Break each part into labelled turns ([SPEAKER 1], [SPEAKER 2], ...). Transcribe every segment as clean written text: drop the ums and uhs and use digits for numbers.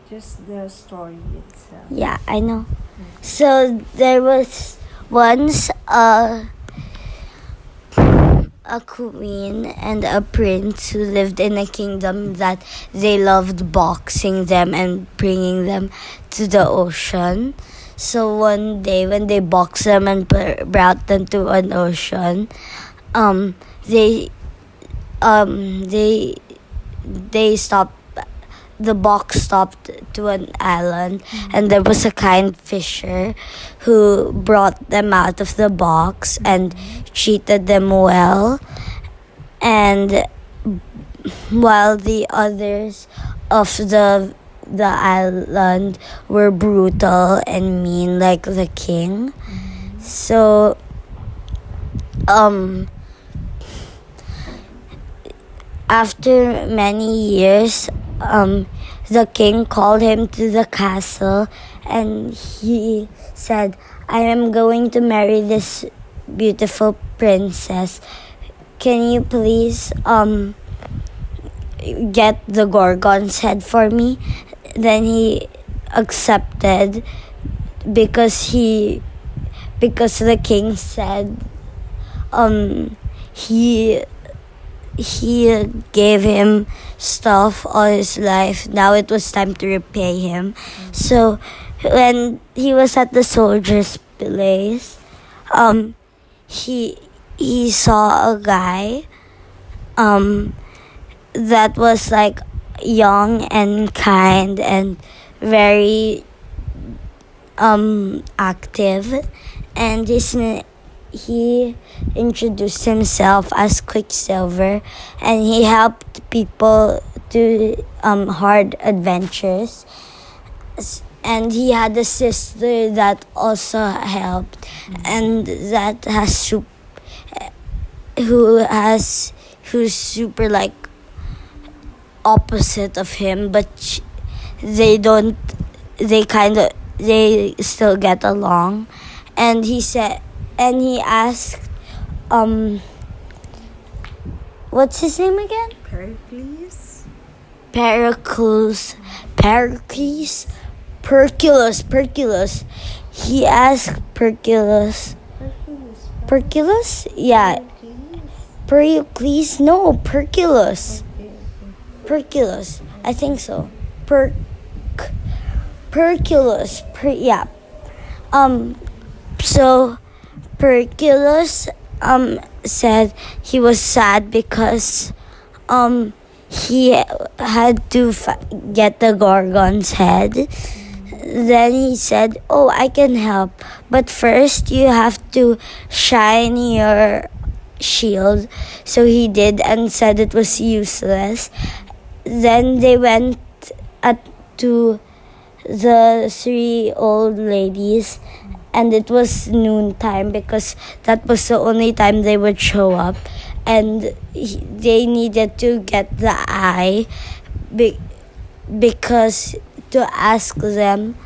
[SPEAKER 1] Just the story itself.
[SPEAKER 2] Yeah, I know. So there was once a queen and a prince who lived in a kingdom that they loved boxing them and bringing them to the ocean. So one day when they boxed them and brought them to an ocean, um, they they stopped. The box stopped to an island, and there was a kind fisher who brought them out of the box and treated them well. And while the others of the island were brutal and mean, like the king. So after many years, the king called him to the castle, and he said, "I am going to marry this beautiful princess. Can you please get the Gorgon's head for me?" Then he accepted because the king said he gave him stuff all his life. Now it was time to repay him. So when he was at the soldier's place, he saw a guy that was like young and kind and very active, and he introduced himself as Quicksilver, and he helped people to hard adventures. And he had a sister that also helped, and that who's super like opposite of him, but they still get along. And he asked, what's his name again?
[SPEAKER 1] Pericles.
[SPEAKER 2] Perculus. He asked Perculus. Yeah. Pericles? No, Perculus. Perculus. I think so. Perculus. Yeah. So Perculus said he was sad because he had to get the Gorgon's head. Then he said, "Oh, I can help, but first you have to shine your shield." So he did and said it was useless. Then they went to the three old ladies, and it was noontime because that was the only time they would show up, and they needed to get the eye because to ask them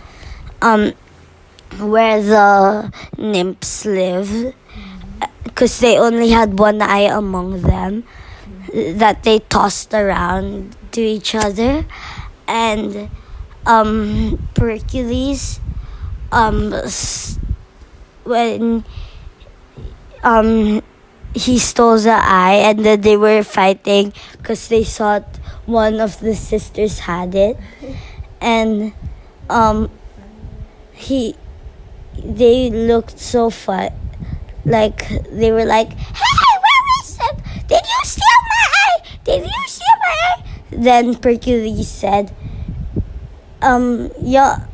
[SPEAKER 2] where the nymphs live, because they only had one eye among them that they tossed around to each other. And Pericles, when he stole the eye, and then they were fighting because they thought one of the sisters had it, and they looked so fun, like they were like, "Hey, where is it? Did you steal my eye? Did you steal my eye?" Then Pericles said, "Yeah,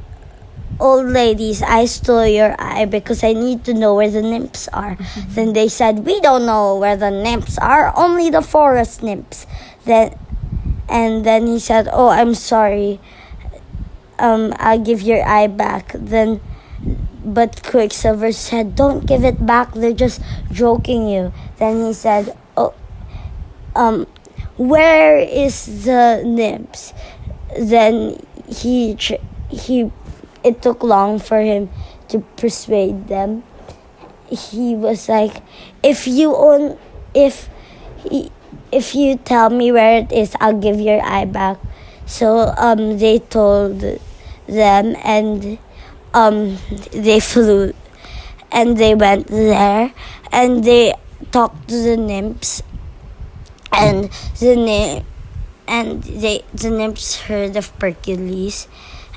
[SPEAKER 2] old ladies, I stole your eye because I need to know where the nymphs are." Then they said, "We don't know where the nymphs are, only the forest nymphs." Then he said, "Oh, I'm sorry. I'll give your eye back." But Quicksilver said, "Don't give it back. They're just joking you." Then he said, "Oh, where is the nymphs?" Then it took long for him to persuade them. He was like, if you tell me where it is, I'll give your eye back." So they told them, and they flew, and they went there, and they talked to the nymphs, and the nymphs heard of Hercules,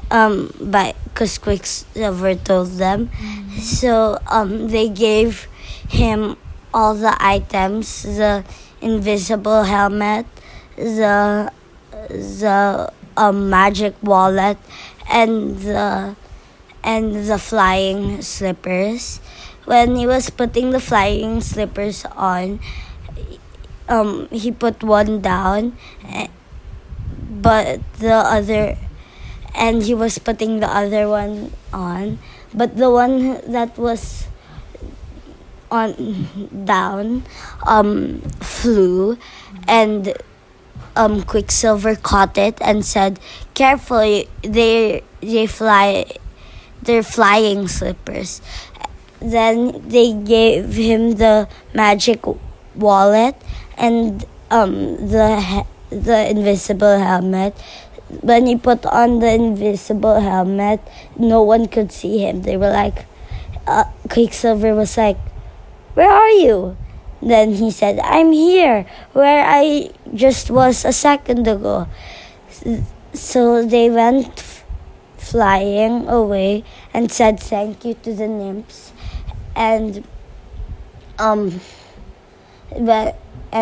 [SPEAKER 2] by because Quicksilver told them. So they gave him all the items: the invisible helmet, the magic wallet, and the flying slippers. When he was putting the flying slippers on, he put one down, but the other, and he was putting the other one on, but the one that was on down flew, and Quicksilver caught it and said, "Careful, they're flying slippers." Then they gave him the magic wallet and the invisible helmet. When he put on the invisible helmet, no one could see him. They were like, Quicksilver was like, "Where are you?" Then he said, "I'm here, where I just was a second ago." So they went flying away and said thank you to the nymphs, and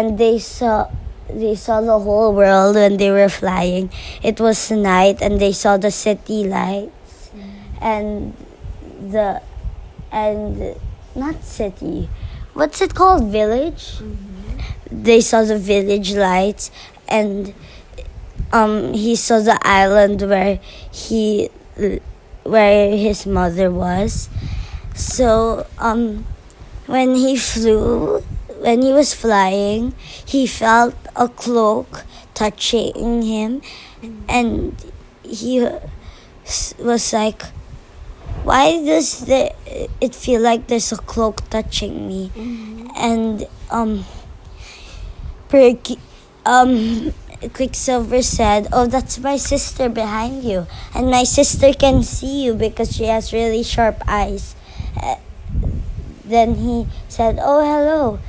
[SPEAKER 2] they saw the whole world when they were flying. It was night, and they saw the city lights, and not city, what's it called, village? They saw the village lights, and he saw the island where his mother was. So when he was flying, he felt a cloak touching him, and he was like, "Why does it feel like there's a cloak touching me?" And Quicksilver said, "Oh, that's my sister behind you, and my sister can see you because she has really sharp eyes." Then he said, "Oh, hello."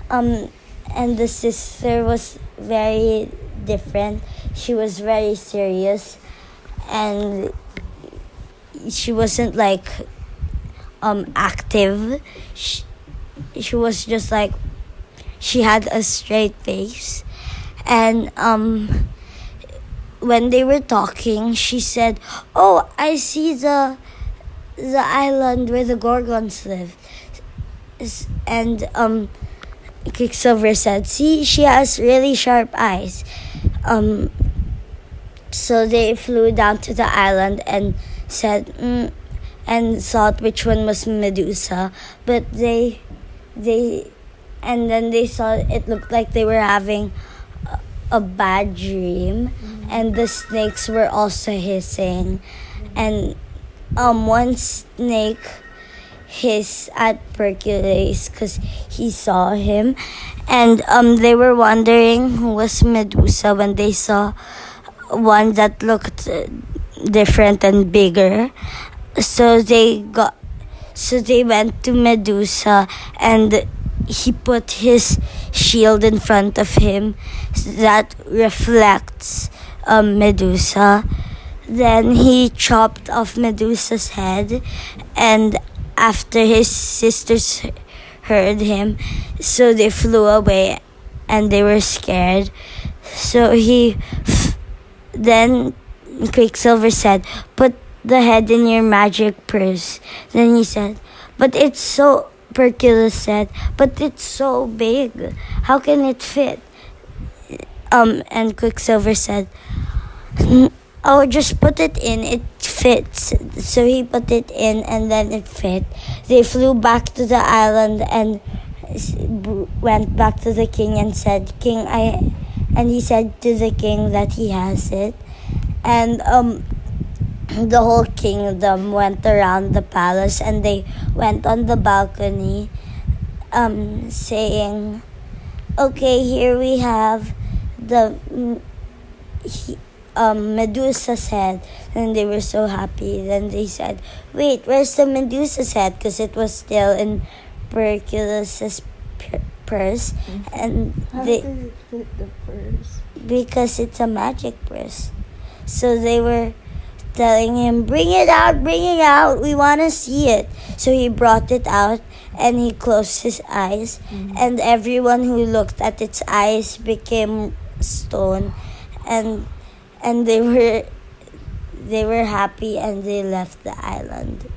[SPEAKER 2] And the sister was very different. She was very serious, and she wasn't like active. She was just like, she had a straight face. And when they were talking, she said, "Oh, I see the island where the Gorgons live." And Quicksilver said, "See, she has really sharp eyes." So they flew down to the island and said, and thought which one was Medusa, but then they saw it looked like they were having a bad dream, and the snakes were also hissing, and one snake hissed at Hercules because he saw him, and they were wondering who was Medusa when they saw one that looked different and bigger. So they went to Medusa, and he put his shield in front of him that reflects Medusa. Then he chopped off Medusa's head, and after his sisters heard him, so they flew away, and they were scared. So then Quicksilver said, "Put the head in your magic purse." Then he said, "But it's so," Hercules said, "but it's so big. How can it fit?" And Quicksilver said, "Oh, just put it in. It fits." So he put it in, and then it fit. They flew back to the island and went back to the king and said, "King, and he said to the king that he has it. And the whole kingdom went around the palace, and they went on the balcony, saying, "Okay, here we have Medusa's head, and they were so happy. Then they said, "Wait, where's the Medusa's head?" Because it was still in Perculus's purse, and
[SPEAKER 1] How
[SPEAKER 2] they
[SPEAKER 1] did it fit the purse?
[SPEAKER 2] because it's a magic purse. So they were telling him, "Bring it out, bring it out. We want to see it." So he brought it out, and he closed his eyes, and everyone who looked at its eyes became stone, and they were happy, and they left the island.